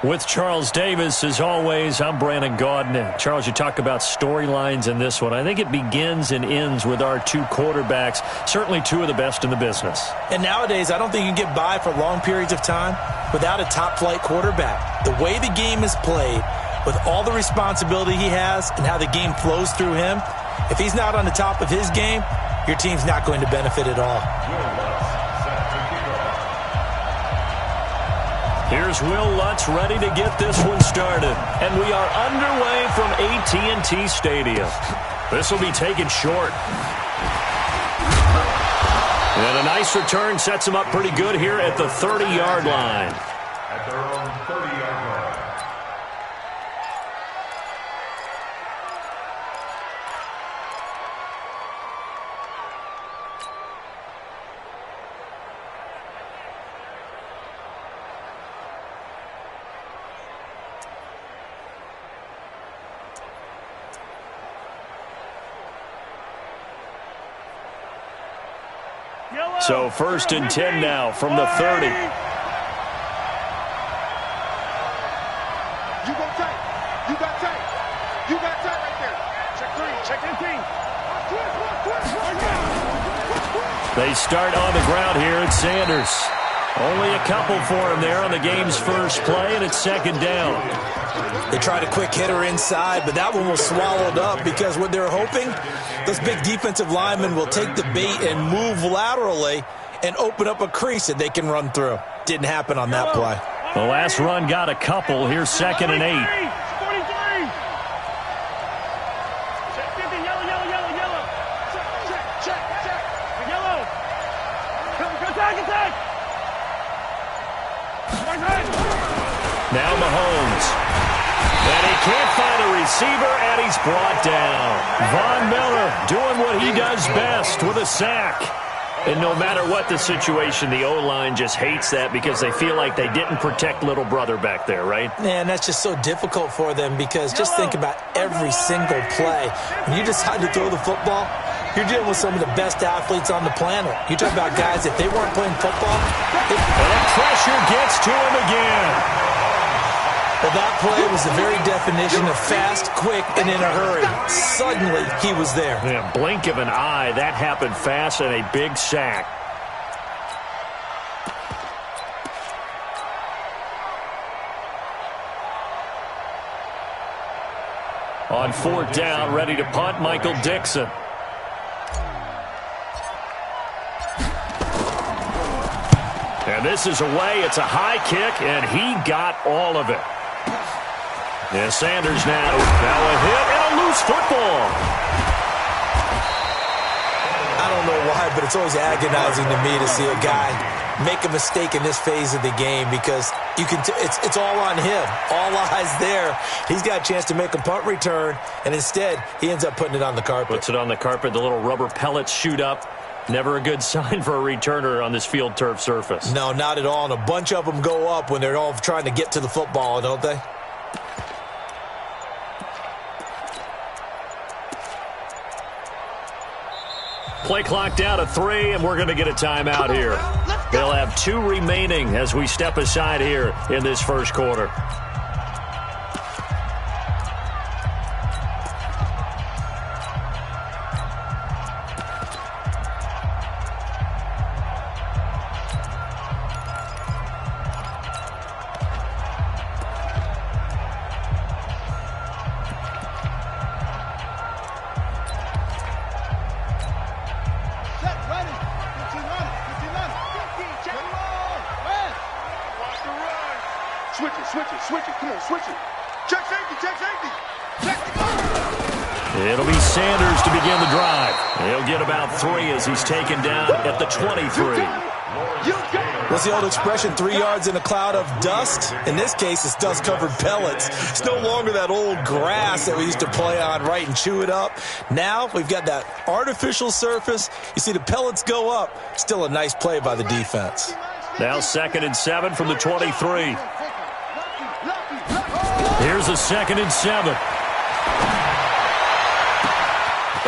With Charles Davis, as always, I'm Brandon Gaudin. Charles, you talk about storylines in this one. I think it begins and ends with our two quarterbacks, certainly two of the best in the business. And nowadays, I don't think you can get by for long periods of time without a top-flight quarterback. The way the game is played, with all the responsibility he has and how the game flows through him, if he's not on the top of his game, your team's not going to benefit at all. Here's Will Lutz ready to get this one started. And we are underway from AT&T Stadium. This will be taken short. And a nice return sets him up pretty good here at the 30-yard line. At their own 30-yard line. So 1st and 10 now from the 30. You go tight. You got tight. You got tight right there. Check 3. Check 18. They start on the ground here at Sanders. Only a couple for him there on the game's first play, and it's 2nd down. They tried a quick hitter inside, but that one was swallowed up because what they're hoping, those big defensive linemen will take the bait and move laterally and open up a crease that they can run through. Didn't happen on that play. The last run got a couple. Here's 2nd and 8. 43. Check 50. Yellow. Check. Yellow. Attack. Now Mahomes. And he can't find a receiver, and he's brought down. Von Miller doing what he does best with a sack. And no matter what the situation, the O-line just hates that because they feel like they didn't protect little brother back there, right? Man, that's just so difficult for them because just think about every single play. When you decide to throw the football, you're dealing with some of the best athletes on the planet. You talk about guys, if they weren't playing football. And pressure gets to him again. Well, that play was the very definition of fast, quick, and in a hurry. Suddenly, he was there. Yeah, blink of an eye. That happened fast and a big sack. On 4th down, ready to punt, Michael Dixon. And this is away. It's a high kick, and he got all of it. Yeah, Sanders now a hit and a loose football. I don't know why, but it's always agonizing to me to see a guy make a mistake in this phase of the game because you can. It's all on him. All eyes there. He's got a chance to make a punt return, and instead he ends up putting it on the carpet. Puts it on the carpet. The little rubber pellets shoot up. Never a good sign for a returner on this field turf surface. No, not at all. And a bunch of them go up when they're all trying to get to the football, don't they? Play clock down to 3, and we're going to get a timeout here. They'll have 2 remaining as we step aside here in this first quarter. Switch it. Come on, switch it. Check safety. It'll be Sanders to begin the drive. He'll get about 3 as he's taken down at the 23. What's the old expression, 3 yards in a cloud of dust? In this case, it's dust-covered pellets. It's no longer that old grass that we used to play on, right, and chew it up. Now we've got that artificial surface. You see the pellets go up. Still a nice play by the defense. Now 2nd and 7 from the 23. Here's a 2nd and 7.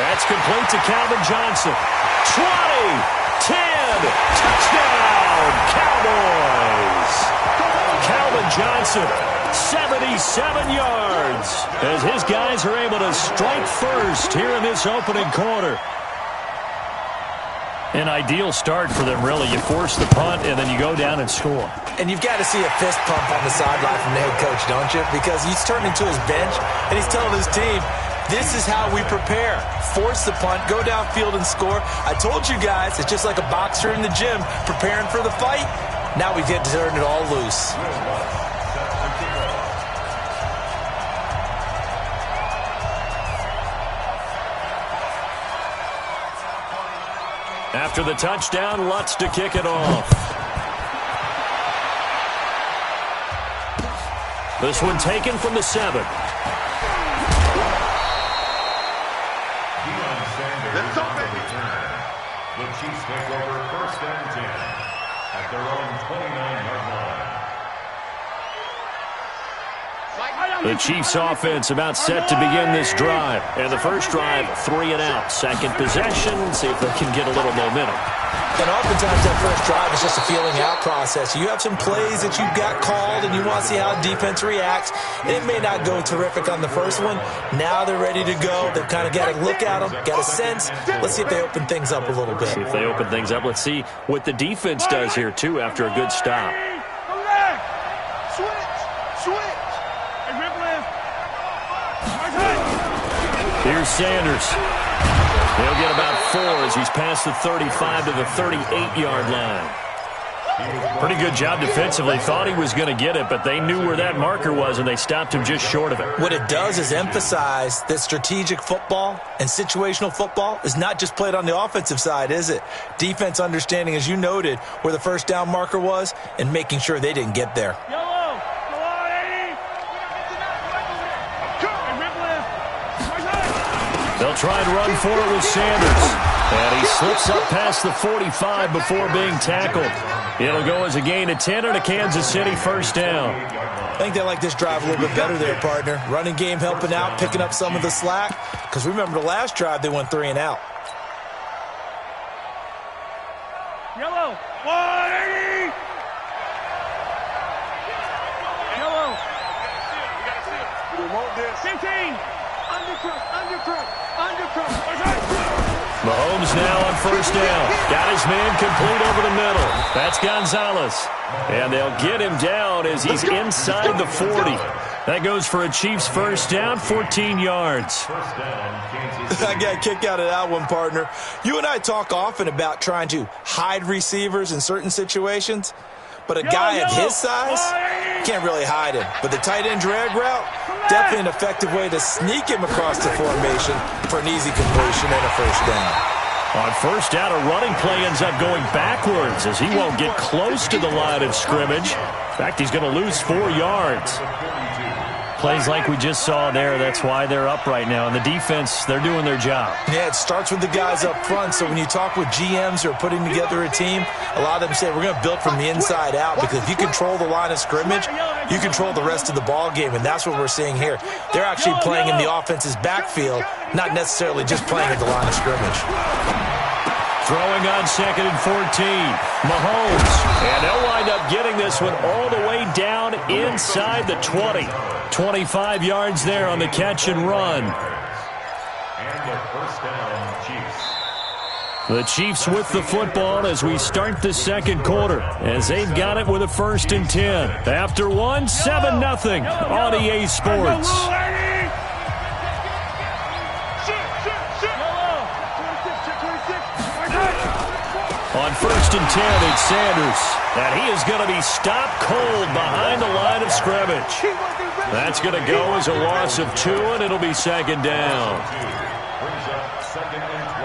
That's complete to Calvin Johnson. 20, 10, touchdown, Cowboys. Calvin Johnson, 77 yards, as his guys are able to strike first here in this opening quarter. An ideal start for them, really. You force the punt, and then you go down and score. And you've got to see a fist pump on the sideline from the head coach, don't you? Because he's turning to his bench, and he's telling his team, this is how we prepare. Force the punt, go downfield and score. I told you guys, it's just like a boxer in the gym preparing for the fight. Now we get to turn it all loose. After the touchdown, Lutz to kick it off. This one taken from the 7. Let's go, baby. The Chiefs take over 1st and 10 at their own 29-yard line. The Chiefs offense about set to begin this drive. And the first drive, 3 and out. Second possession, see if they can get a little momentum. And oftentimes that first drive is just a feeling out process. You have some plays that you've got called and you want to see how defense reacts. And it may not go terrific on the first one. Now they're ready to go. They've kind of got to look at them, got a sense. Let's see if they open things up a little bit. See if they open things up. Let's see what the defense does here, too, after a good stop. Here's Sanders. He'll get about 4 as he's past the 35 to the 38-yard line. Pretty good job defensively. Thought he was going to get it, but they knew where that marker was, and they stopped him just short of it. What it does is emphasize that strategic football and situational football is not just played on the offensive side, is it? Defense understanding, as you noted, where the first down marker was and making sure they didn't get there. They'll try and run for it with Sanders. And he slips up past the 45 before being tackled. It'll go as a gain of 10 and a Kansas City first down. I think they like this drive a little bit better there, partner. Running game helping out, picking up some of the slack. Because remember the last drive, they went 3 and out. Yellow. 180. Yellow. We want this. 15. Mahomes now on first down. Got his man complete over the middle. That's Gonzalez. And they'll get him down as he's inside the 40. That goes for a Chiefs first down, 14 yards. I got a kick out of that one, partner. You and I talk often about trying to hide receivers in certain situations. But a guy of his size can't really hide him. But the tight end drag route, definitely an effective way to sneak him across the formation for an easy completion and a first down. On first down, a running play ends up going backwards as he won't get close to the line of scrimmage. In fact, he's going to lose 4 yards. Plays like we just saw there, that's why they're up right now. And the defense, they're doing their job. Yeah, it starts with the guys up front. So when you talk with GMs who are putting together a team, a lot of them say we're going to build from the inside out, because if you control the line of scrimmage, you control the rest of the ball game, and that's what we're seeing here. They're actually playing in the offense's backfield, not necessarily just playing at the line of scrimmage. Throwing on 2nd and 14. Mahomes. And they'll wind up getting this one all the way down inside the 20. 25 yards there on the catch and run. And the first down, Chiefs. The Chiefs with the football as we start the second quarter, as they've got it with a 1st and 10. After one, 7-0 on EA Sports. On 1st and 10, it's Sanders. And he is going to be stopped cold behind the line of scrimmage. That's going to go as a loss of 2, and it'll be 2nd down. Brings up 2nd and 12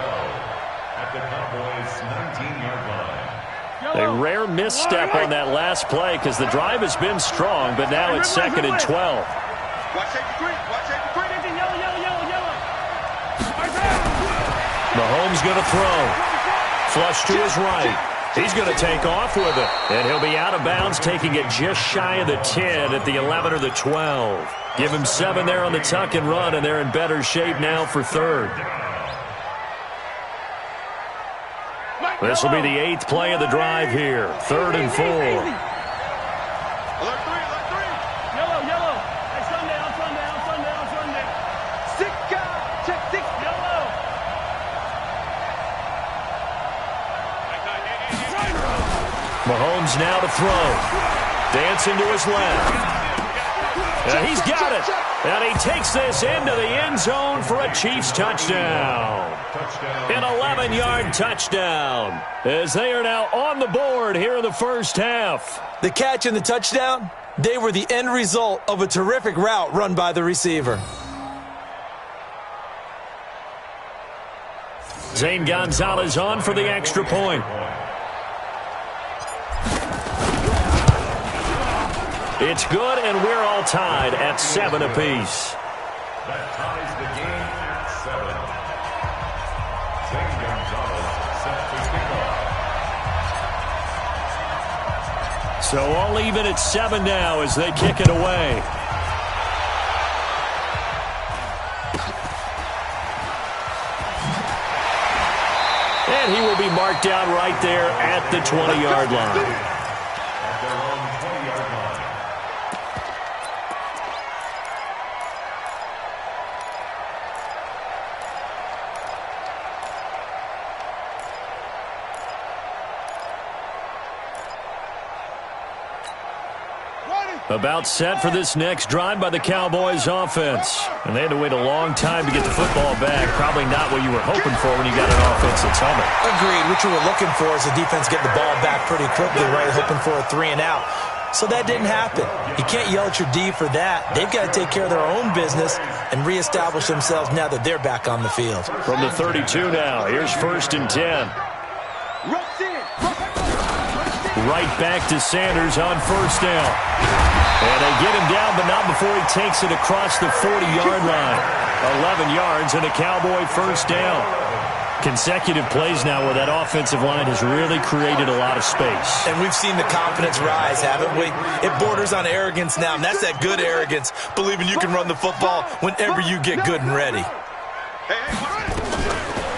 at the Cowboys' 19-yard line. A rare misstep on that last play because the drive has been strong, but now it's 2nd and 12. Watch safety green. Watch safety green. Mahomes going to throw. Flush to his right. He's going to take off with it. And he'll be out of bounds, taking it just shy of the 10 at the 11 or the 12. Give him 7 there on the tuck and run, and they're in better shape now for 3rd. This will be the 8th play of the drive here. 3rd and 4. Alert 3. Mahomes now to throw. Dancing to his left. He's got it. And he takes this into the end zone for a Chiefs touchdown. An 11-yard touchdown, as they are now on the board here in the first half. The catch and the touchdown, they were the end result of a terrific route run by the receiver. Zane Gonzalez on for the extra point. It's good, and we're all tied at 7 apiece. That ties the game at 7. Zane Gonzalez set to kick off. So all even at 7 now as they kick it away. And he will be marked down right there at the 20-yard line. At their own 20-yard line. About set for this next drive by the Cowboys offense. And they had to wait a long time to get the football back. Probably not what you were hoping for when you got an offense that's humming. Agreed. What you were looking for is the defense getting the ball back pretty quickly, right? Hoping for a 3 and out. So that didn't happen. You can't yell at your D for that. They've got to take care of their own business and reestablish themselves now that they're back on the field. From the 32 now, here's 1st and 10. Right back to Sanders on 1st down. And they get him down, but not before he takes it across the 40-yard line. 11 yards and a Cowboy 1st down. Consecutive plays now where that offensive line has really created a lot of space. And we've seen the confidence rise, haven't we? It borders on arrogance now, and that's that good arrogance, believing you can run the football whenever you get good and ready.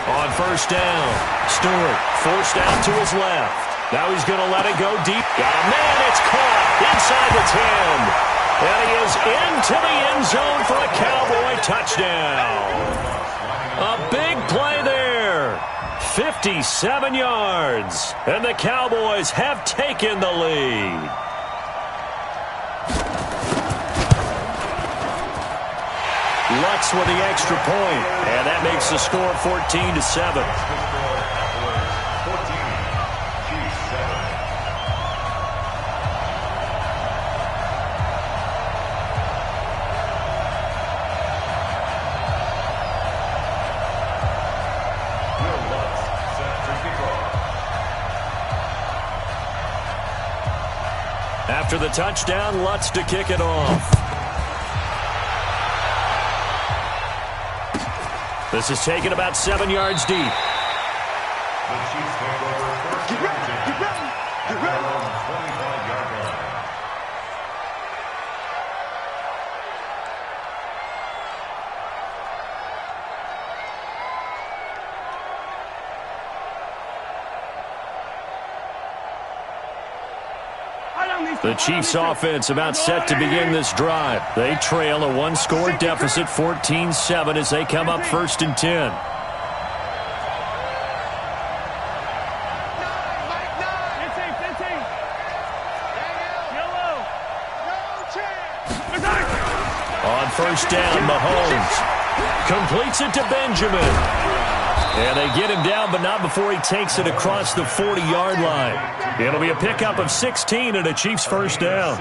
On 1st down, Stewart forced out to his left. Now he's going to let it go deep. Got a man, it's caught inside the 10. And he is into the end zone for a Cowboy touchdown. A big play there. 57 yards. And the Cowboys have taken the lead. Lutz with the extra point. And that makes the score 14-7. After the touchdown, Lutz to kick it off. This is taken about 7 yards deep. The Chiefs take over 1st and 10 at their own 25-yard line. The Chiefs offense about set to begin this drive. They trail a 1-score deficit, 14-7, as they come up 1st and 10. On 1st down, Mahomes completes it to Benjamin. And they get him down, but not before he takes it across the 40-yard line. It'll be a pickup of 16 and a Chiefs 1st down.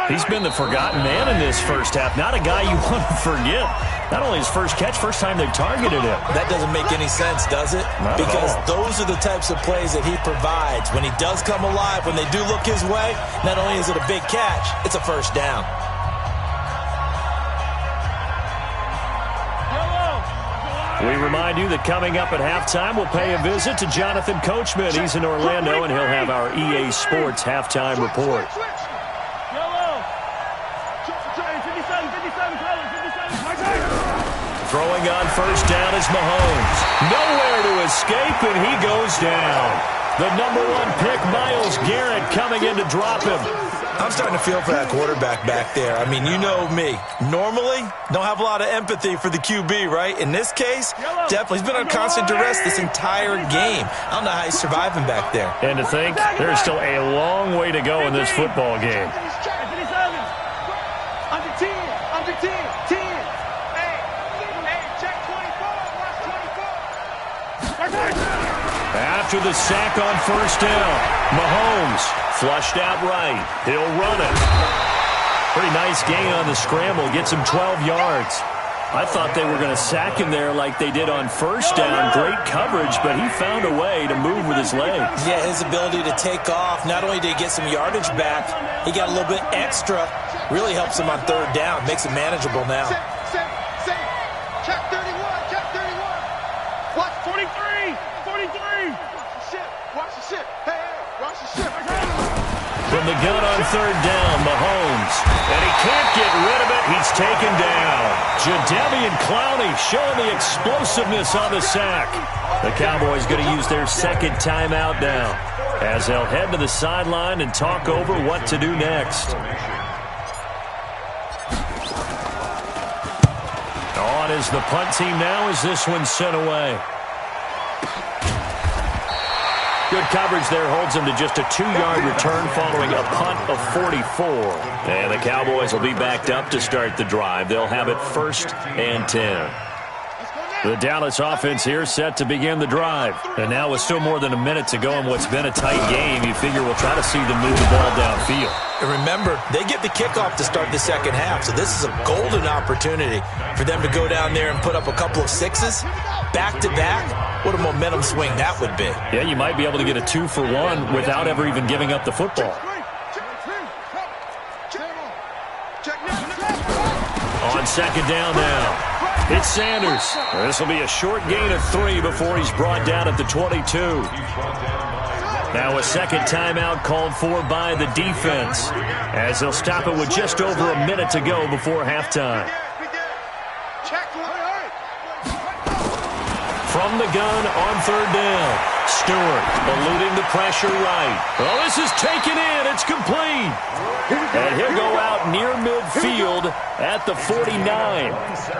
He's been the forgotten man in this first half. Not a guy you want to forget. Not only his first catch, first time they've targeted him. That doesn't make any sense, does it? Not because at all. Those are the types of plays that he provides. When he does come alive, when they do look his way, not only is it a big catch, it's a 1st down. We remind you that coming up at halftime, we'll pay a visit to Jonathan Coachman. He's in Orlando, and he'll have our EA Sports halftime report. Throwing on 1st down is Mahomes. Nowhere to escape, and he goes down. The #1 pick, Myles Garrett, coming in to drop him. I'm starting to feel for that quarterback back there. I mean, you know me. Normally, don't have a lot of empathy for the QB, right? In this case, definitely. He's been on constant duress this entire game. I don't know how he's surviving back there. And to think, there's still a long way to go in this football game. Under 10, under 10, 10. Hey, check 24, watch 24. After the sack on first down, Mahomes flushed out right. He'll run it. Pretty nice gain on the scramble. Gets him 12 yards. I thought they were going to sack him there like they did on first down. Great coverage, but he found a way to move with his legs. Yeah, his ability to take off. Not only did he get some yardage back, he got a little bit extra. Really helps him on third down. Makes it manageable now. Check 31, check 31. Watch 43, 43. Watch the ship. Hey, watch the ship. From the gun on third down, Mahomes. And he can't get rid of it. He's taken down. Jadeveon Clowney showing the explosiveness on the sack. The Cowboys going to use their second timeout now, as they'll head to the sideline and talk over what to do next. On is the punt team now as this one's sent away. Good coverage there holds him to just a 2-yard return following a punt of 44. And the Cowboys will be backed up to start the drive. They'll have it 1st and 10. The Dallas offense here set to begin the drive. And now with still more than a minute to go in what's been a tight game, you figure we'll try to see them move the ball downfield. And remember, they get the kickoff to start the second half, so this is a golden opportunity for them to go down there and put up a couple of sixes back-to-back. What a momentum swing that would be. Yeah, you might be able to get a 2-for-1 without ever even giving up the football. On second down now, it's Sanders. This will be a short gain of 3 before he's brought down at the 22. Now a second timeout called for by the defense, as they'll stop it with just over a minute to go before halftime. From the gun on third down, Stewart eluding the pressure right. Well, this is taken in. It's complete. And he'll go out near midfield at the 49.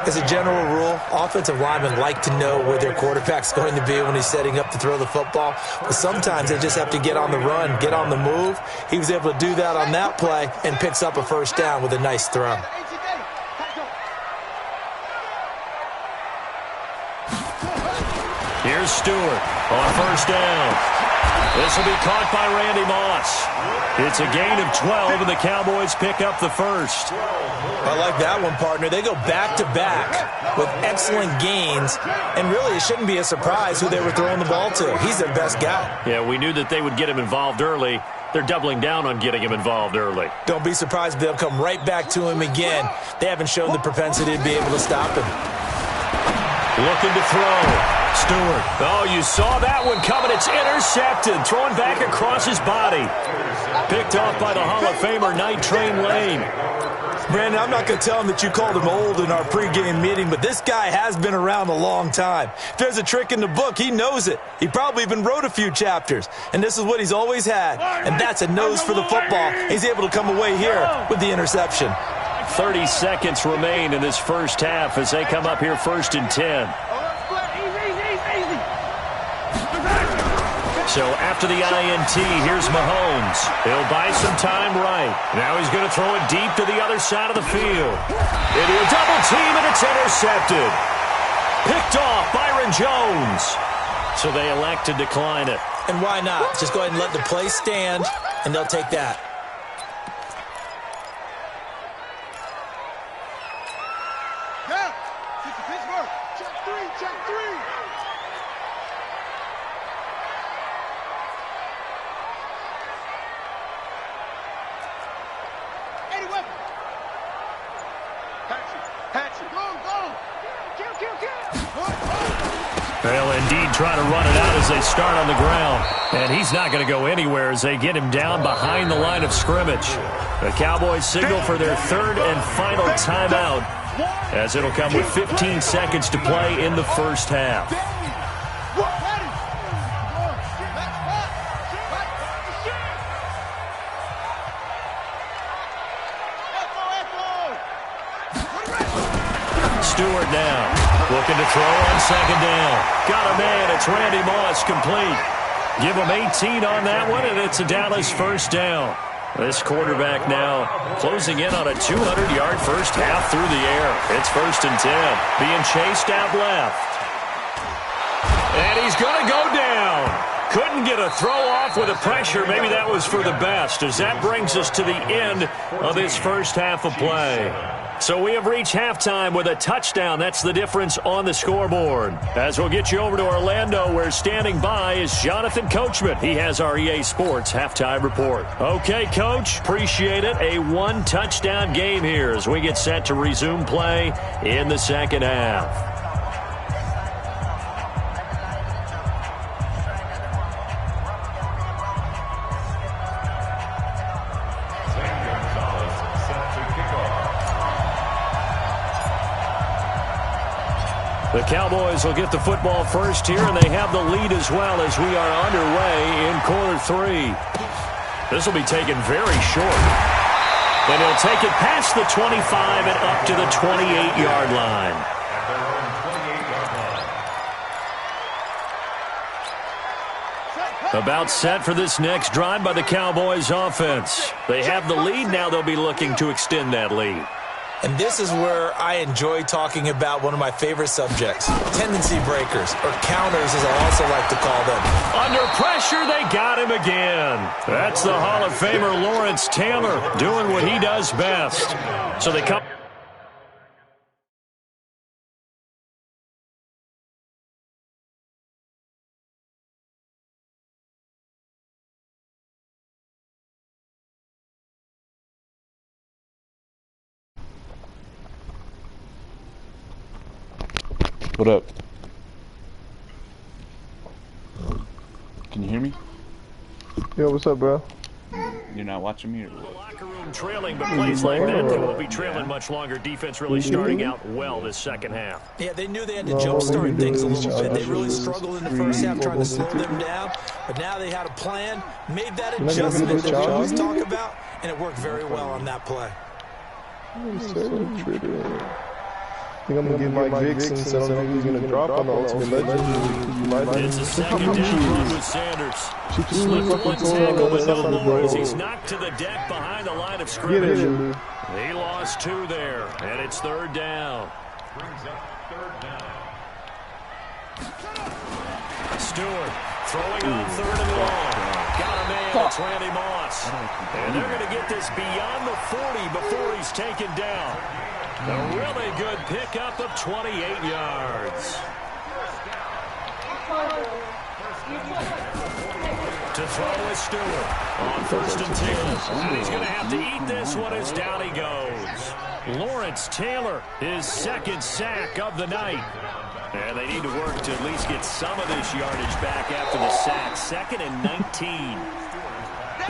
As a general rule, offensive linemen like to know where their quarterback's going to be when he's setting up to throw the football. But sometimes they just have to get on the run, get on the move. He was able to do that on that play and picks up a first down with a nice throw. Here's Stewart on first down. This will be caught by Randy Moss. It's a gain of 12, and the Cowboys pick up the first. I like that one, partner. They go back-to-back with excellent gains, and really it shouldn't be a surprise who they were throwing the ball to. He's their best guy. Yeah, we knew that they would get him involved early. They're doubling down on getting him involved early. Don't be surprised if they'll come right back to him again. They haven't shown the propensity to be able to stop him. Looking to throw. Stewart. Oh, you saw that one coming. It's intercepted. Thrown back across his body. Picked off by the Hall of Famer, Night Train Lane. Brandon, I'm not going to tell him that you called him old in our pregame meeting, but this guy has been around a long time. If there's a trick in the book, he knows it. He probably even wrote a few chapters, and this is what he's always had, and that's a nose for the football. He's able to come away here with the interception. 30 seconds remain in this first half as they come up here 1st and 10. So after the INT, here's Mahomes. He'll buy some time right. Now he's going to throw it deep to the other side of the field. Into a double team, and it's intercepted. Picked off Byron Jones. So they elect to decline it. And why not? Just go ahead and let the play stand, and they'll take that. Yeah, Pittsburgh. Check 3, check 3. They'll indeed try to run it out as they start on the ground. And he's not going to go anywhere as they get him down behind the line of scrimmage. The Cowboys signal for their 3rd and final timeout, as it'll come with 15 seconds to play in the first half. Stewart now. Looking to throw on second down. Got a man. It's Randy Moss, complete. Give him 18 on that one, and it's a Dallas first down. This quarterback now closing in on a 200-yard first half through the air. It's 1st and 10. Being chased out left. And he's going to go down. Couldn't get a throw off with the pressure. Maybe that was for the best, as that brings us to the end of this first half of play. So we have reached halftime with a touchdown. That's the difference on the scoreboard. As we'll get you over to Orlando, where standing by is Jonathan Coachman. He has our EA Sports halftime report. Okay, Coach, appreciate it. A one-touchdown game here as we get set to resume play in the second half. The Cowboys will get the football first here, and they have the lead as well as we are underway in quarter 3. This will be taken very short. And he'll take it past the 25 and up to the 28-yard line. About set for this next drive by the Cowboys offense. They have the lead. Now they'll be looking to extend that lead. And this is where I enjoy talking about one of my favorite subjects, tendency breakers, or counters as I also like to call them. Under pressure, they got him again. That's the Hall of Famer Lawrence Taylor doing what he does best. So they come. What up? Can you hear me? Yo, what's up, bro? You're not watching me? Or The locker room trailing, but plays like that, they won't be trailing much longer. Defense really starting out well this second half. Yeah, they knew they had to jumpstart things a little bit. They really struggled in the first half trying to slow them down, but now they had a plan, made that adjustment that we always talk about, and it worked very well on that play. I think I'm going to give Mike Vick since I don't think he's going to drop on the Ultimate Legend. It's a second down with Sanders. Slipped one tackle, but no more as he's knocked to the deck behind the line of scrimmage. He lost 2 there, and it's 3rd down. Stewart throwing on 3rd and long. Got a man, it's Randy Moss. And they're going to get this beyond the 40 before he's taken down. A really good pickup of 28 yards. To throw is Stewart on 1st and 10. And he's going to have to eat this one as down he goes. Lawrence Taylor, his 2nd sack of the night. And they need to work to at least get some of this yardage back after the sack. 2nd and 19.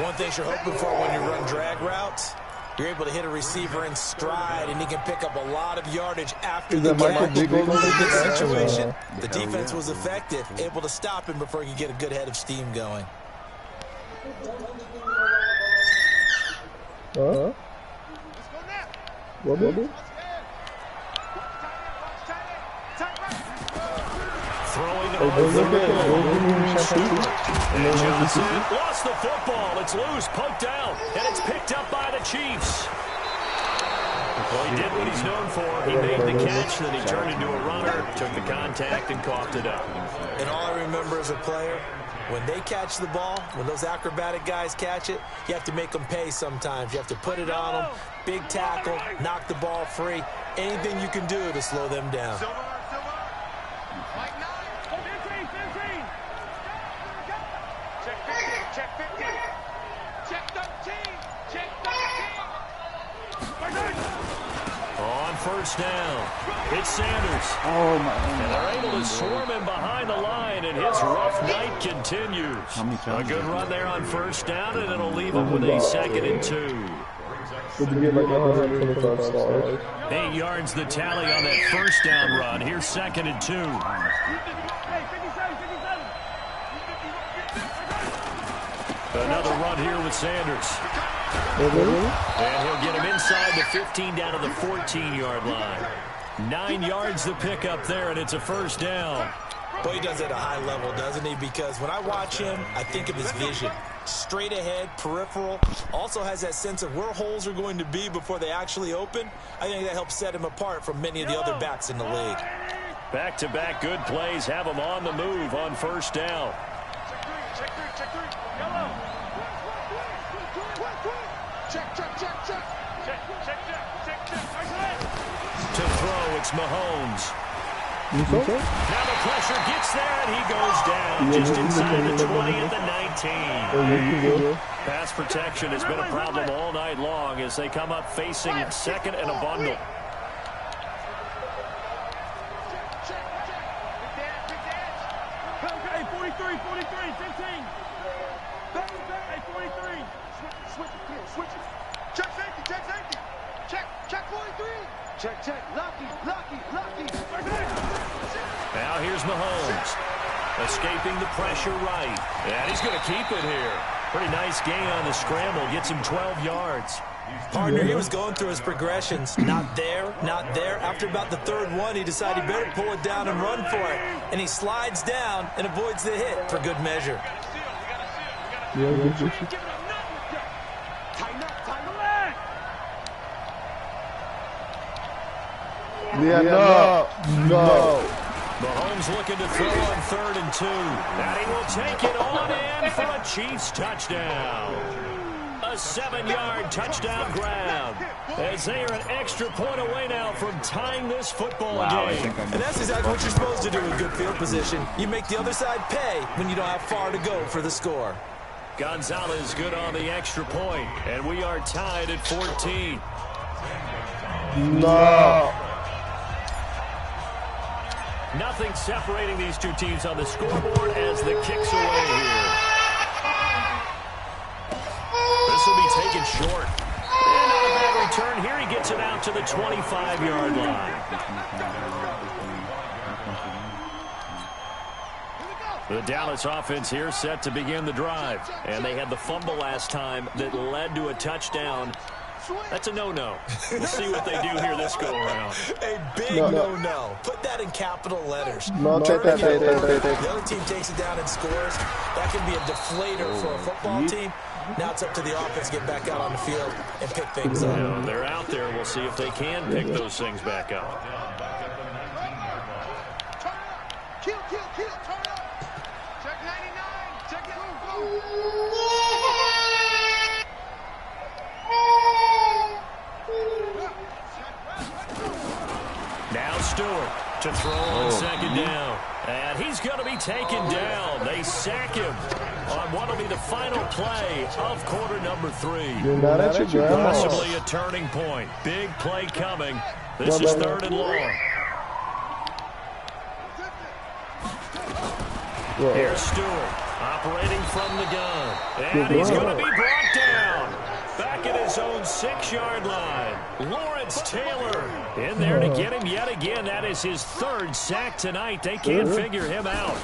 One thing you're hoping for when you run drag routes, you're able to hit a receiver in stride, and he can pick up a lot of yardage after the catch. In this situation, the defense was effective, able to stop him before he could get a good head of steam going. Throwing over the middle. And Johnson lost the football. It's loose, poked out, and it's picked up by the Chiefs. Well, he did what he's known for. He made the catch, then he turned into a runner, took the contact, and coughed it up. And all I remember as a player, when they catch the ball, when those acrobatic guys catch it, you have to make them pay sometimes. You have to put it on them, big tackle, knock the ball free, anything you can do to slow them down. On 1st down, it's Sanders. Oh, my. And they're able to swarm him behind the line, and his rough night continues. A good run there on 1st down, and it'll leave him with a 2nd and 2. 8 yards the tally on that 1st down run. Here's 2nd and 2. Another run here with Sanders. And he'll get him inside the 15 down to the 14-yard line. 9 yards to pick up there, and it's a first down. Well, he does it at a high level, doesn't he? Because when I watch him, I think of his vision. Straight ahead, peripheral. Also has that sense of where holes are going to be before they actually open. I think that helps set him apart from many of the other backs in the league. Back-to-back good plays have him on the move on first down. Check three. Yellow. Check. To throw, it's Mahomes. Now the pressure gets there, and he goes down just inside the 20 at the 19. Pass protection has been a problem all night long as they come up facing second and a bundle. Hey, 43, 15. Hey, 43. Switch it. Check safety. Check 43. Check. Lucky. Now here's Mahomes. Escaping the pressure right. And he's going to keep it here. Pretty nice gain on the scramble. Gets him 12 yards. Partner, he was going through his progressions. Not there. After about the third one, he decided he better pull it down and run for it. And he slides down and avoids the hit for good measure. No. Mahomes looking to throw on 3rd and 2. And he will take it on in for a Chiefs touchdown. A 7-yard touchdown grab. As they are an extra point away now from tying this football game. And that's exactly what you're supposed to do in good field position. You make the other side pay when you don't have far to go for the score. Gonzalez good on the extra point. And we are tied at 14. No. Nothing separating these two teams on the scoreboard as the kick's away here. This will be taken short. And not a bad return. Here he gets it out to the 25-yard line. The Dallas offense here set to begin the drive. And they had the fumble last time that led to a touchdown. That's a no-no. We'll see what they do here this go-around. A big no-no. Put that in capital letters. The other team takes it down and scores. That can be a deflator for a football team. Now it's up to the offense to get back out on the field and pick things up. Yeah, they're out there. We'll see if they can pick those things back up. Kill. Turn up. Check 99. Check it. Go. Now Stewart to throw on 2nd down. And he's going to be taken down. They sack him on what will be the final play of quarter number 3. You're not at your ground. Possibly a turning point. Big play coming. This is 3rd and long. Here's Stewart operating from the gun. And he's going to be brought down. Back at his own 6-yard line. Lawrence Taylor in there to get him yet again. That is his 3rd sack tonight. They can't figure him out.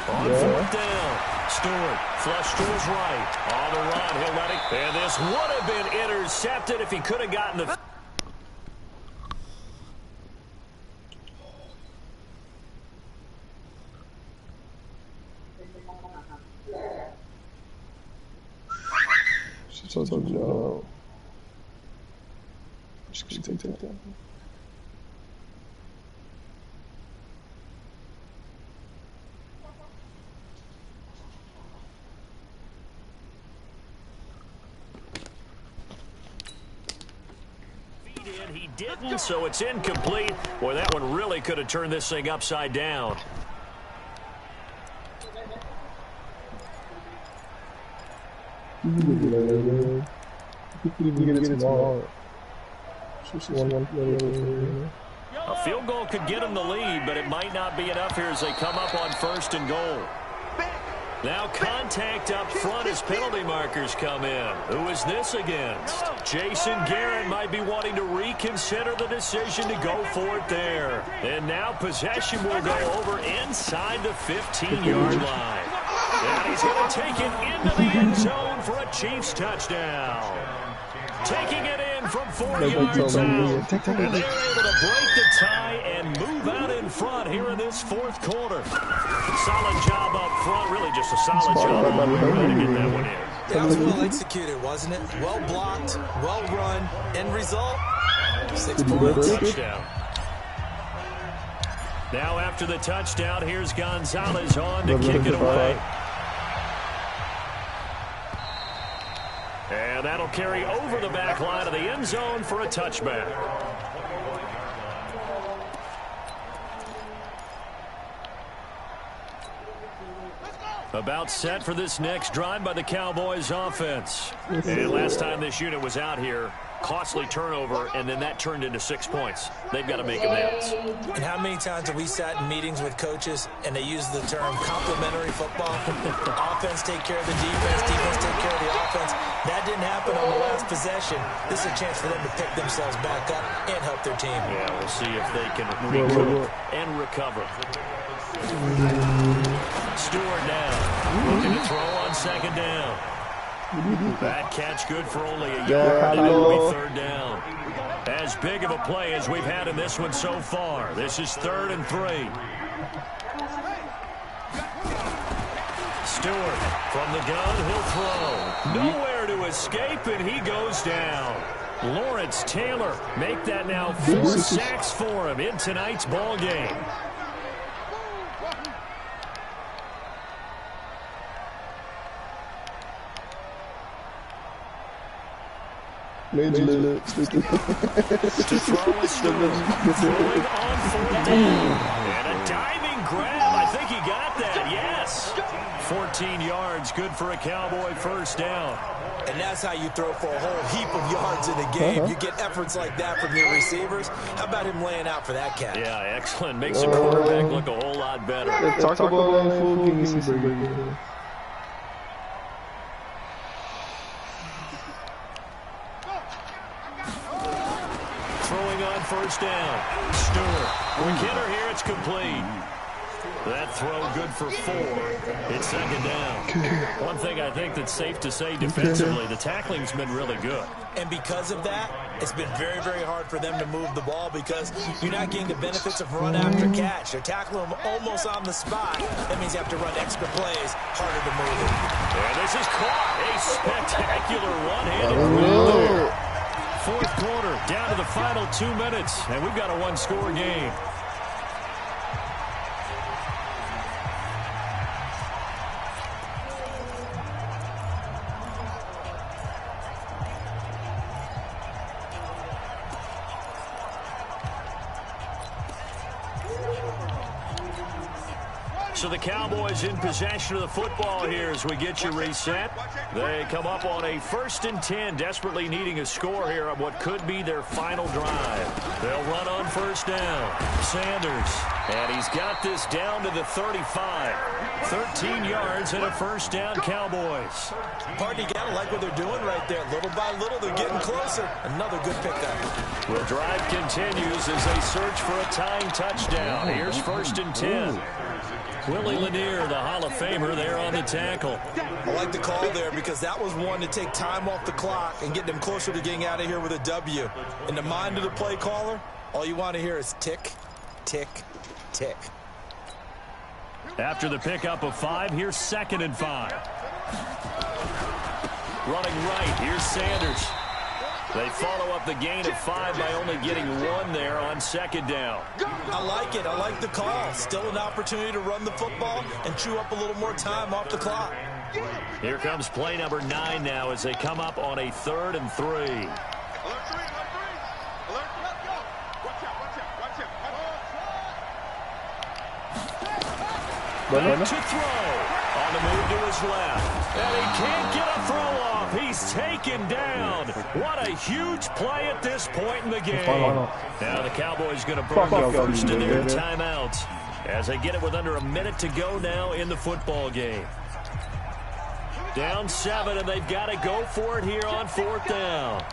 On 4th down, Stewart flush to his right. On the run, he'll let it. And this would have been intercepted if he could have gotten the... No. Just gonna take that down. He didn't, so it's incomplete. Boy, that one really could have turned this thing upside down. A field goal could get him the lead, but it might not be enough here as they come up on 1st and goal. Now contact up front as penalty markers come in. Who is this against? Jason Garrett might be wanting to reconsider the decision to go for it there. And now possession will go over inside the 15-yard line. And he's going to take it into the end zone for a Chiefs touchdown. taking it in from 4 yards out. And they're able to break the tie and move out in front here in this fourth quarter. Solid job up front. Really just a solid job all the way around to get that one in. That was well executed, wasn't it? Well blocked, well run. End result, 6 points. Touchdown. Now after the touchdown, here's Gonzalez on to kick it away. And that'll carry over the back line of the end zone for a touchback. About set for this next drive by the Cowboys offense. And last time this unit was out here, costly turnover, and then that turned into 6 points. They've got to make amends. And how many times have we sat in meetings with coaches and they use the term complementary football? Offense take care of the defense, defense take care of the offense. That didn't happen on the last possession. This is a chance for them to pick themselves back up and help their team. Yeah, we'll see if they can recoup and recover. Stewart now, looking to throw on second down. That catch good for only a yard, and it will be third down. As big of a play as we've had in this one so far. This is 3rd and 3. Stewart from the gun, he'll throw. Nowhere to escape, and he goes down. Lawrence Taylor make that now 4 sacks for him in tonight's ball game. Major league. To throw is Stewart. Throwing on 4th down. And a diving grab. I think he got that. Yes. 14 yards. Good for a Cowboy first down. And that's how you throw for a whole heap of yards in a game. You get efforts like that from your receivers. How about him laying out for that catch? Yeah, excellent. Makes the quarterback look a whole lot better. Talk about full game. First down. Stewart. McKinnon here. It's complete. That throw good for 4. It's second down. One thing I think that's safe to say defensively, the tackling's been really good. And because of that, it's been very, very hard for them to move the ball because you're not getting the benefits of run after catch. They're tackling them almost on the spot. That means you have to run extra plays, harder to move it. And this is caught. A spectacular one-handed run. Fourth quarter, down to the final 2 minutes, and we've got a one-score game. So the Cowboys in possession of the football here as we get you reset. They come up on a 1st and 10, desperately needing a score here on what could be their final drive. They'll run on 1st down. Sanders, and he's got this down to the 35. 13 yards and a 1st down, Cowboys. Pardon, you gotta like what they're doing right there. Little by little, they're getting closer. Another good pickup. The drive continues as they search for a tying touchdown. Here's 1st and 10. Willie Lanier, the Hall of Famer, there on the tackle. I like the call there because that was one to take time off the clock and get them closer to getting out of here with a W. In the mind of the play caller, all you want to hear is tick, tick, tick. After the pickup of 5, here's 2nd and 5. Running right, here's Sanders. They follow up the gain of 5 by only getting 1 there on 2nd down. I like it. I like the call. Still an opportunity to run the football and chew up a little more time off the clock. Here comes play number 9 now as they come up on a 3rd and 3. Alert 3, alert 3. Alert, let's go. Watch out, watch out, watch out. Back to throw. On the move to his left. And he can't get a throw off. He's taken down. What a huge play at this point in the game. Now the Cowboys going to burn the first of their timeouts as they get it with under a minute to go now in the football game. Down 7, and they've got to go for it here on 4th down.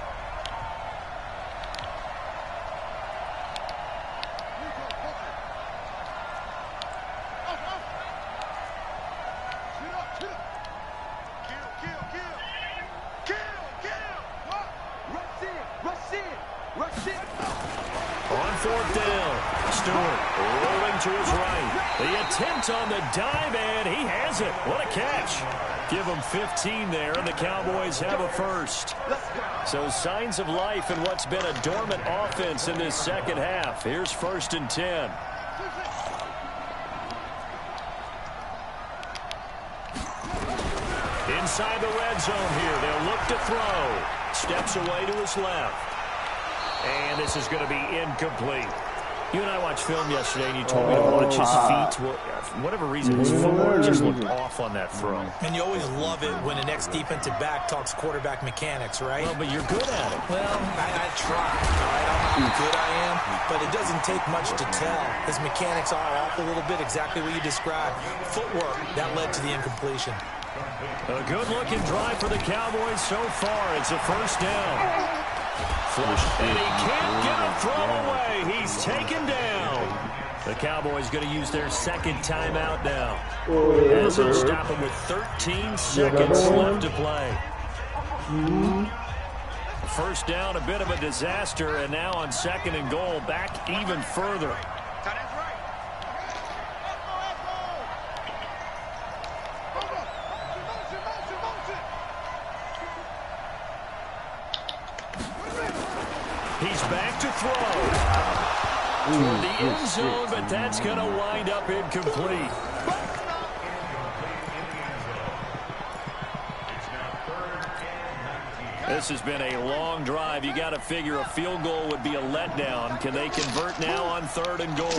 Stewart rolling to his right. The attempt on the dive, and he has it. What a catch. Give him 15 there, and the Cowboys have a first. So signs of life in what's been a dormant offense in this second half. Here's 1st and 10. Inside the red zone here. They'll look to throw. Steps away to his left. And this is going to be incomplete. You and I watched film yesterday, and you told me to watch his feet. Well, for whatever reason, his footwork just looked off on that throw. And you always love it when the next defensive back talks quarterback mechanics, right? Well, but you're good at it. Well, I try. All right, I don't know how good I am, but it doesn't take much to tell. His mechanics are off a little bit, exactly what you described. Footwork, that led to the incompletion. A good-looking drive for the Cowboys so far. It's a first down. And he can't get a throw away. He's taken down. The Cowboys going to use their second timeout now. As they stop him with 13 seconds left to play. First down, a bit of a disaster, and now on 2nd and goal, back even further. He's back to throw. Toward the end zone, but that's going to wind up incomplete. This has been a long drive. You got to figure a field goal would be a letdown. Can they convert now on 3rd and goal?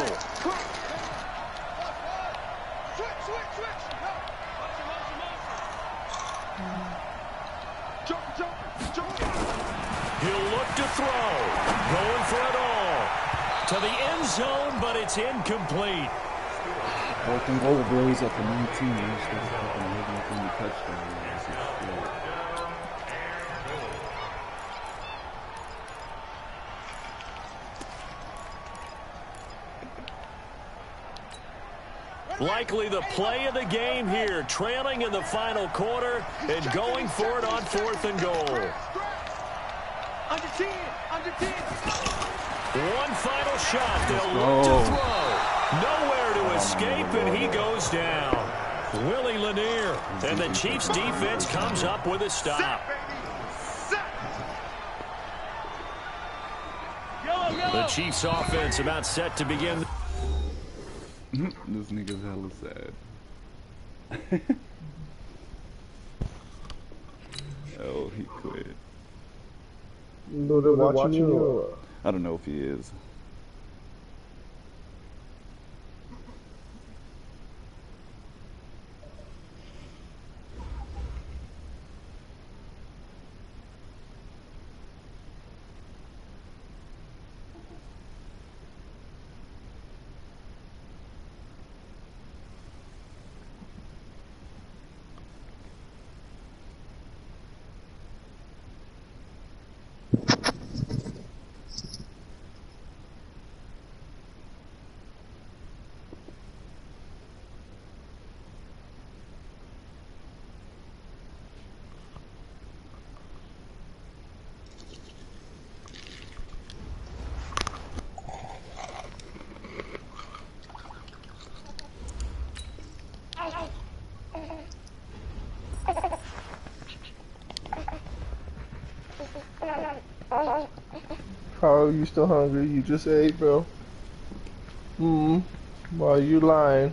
He'll look to throw. Going for it all. To the end zone, but it's incomplete. 4th and goal, bro. He's at the 19. He's still fucking looking for the touchdown. Likely the play of the game here, trailing in the final quarter and going for it on 4th and goal. Under 10, under 10. One final shot. They'll look to throw. Nowhere to escape, and he goes down. Willie Lanier. And the Chiefs' defense comes up with a stop. The Chiefs' offense about set to begin. This nigga's hella sad. Oh, he quit. No, they're watching you. I don't know if he is. How are you still hungry? You just ate, bro. Why are you lying?